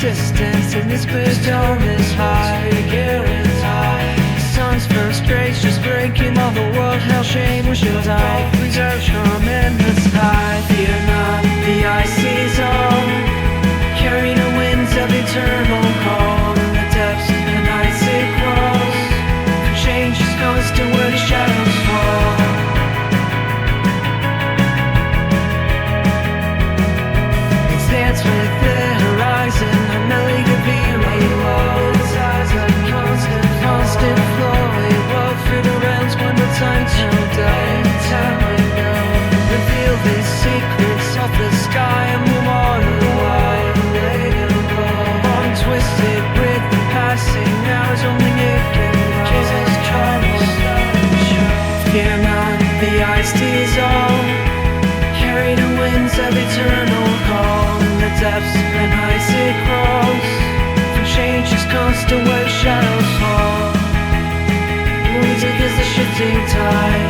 existence in this storm is high. The sun's first rays just breaking all the world. Hell, shame, we should die. Reserve charm in the sky. Fear not, the ice is on, carry the winds of eternal calm. In the depths of the night it crawls, for change is constant where the shadows fall. Dance with the horizon, a million could be reload. Eyes of constant flow. We walk through the realms one more time till die. Time I know, reveal these secrets of the sky and move on away. I'm twisted with the passing hours, only you can know. Jesus Christ, fear not, the ice dissolve, carry the winds of eternal call. Depths and heights it crawls, from change is constant where the shadows fall. Music is the shifting tide,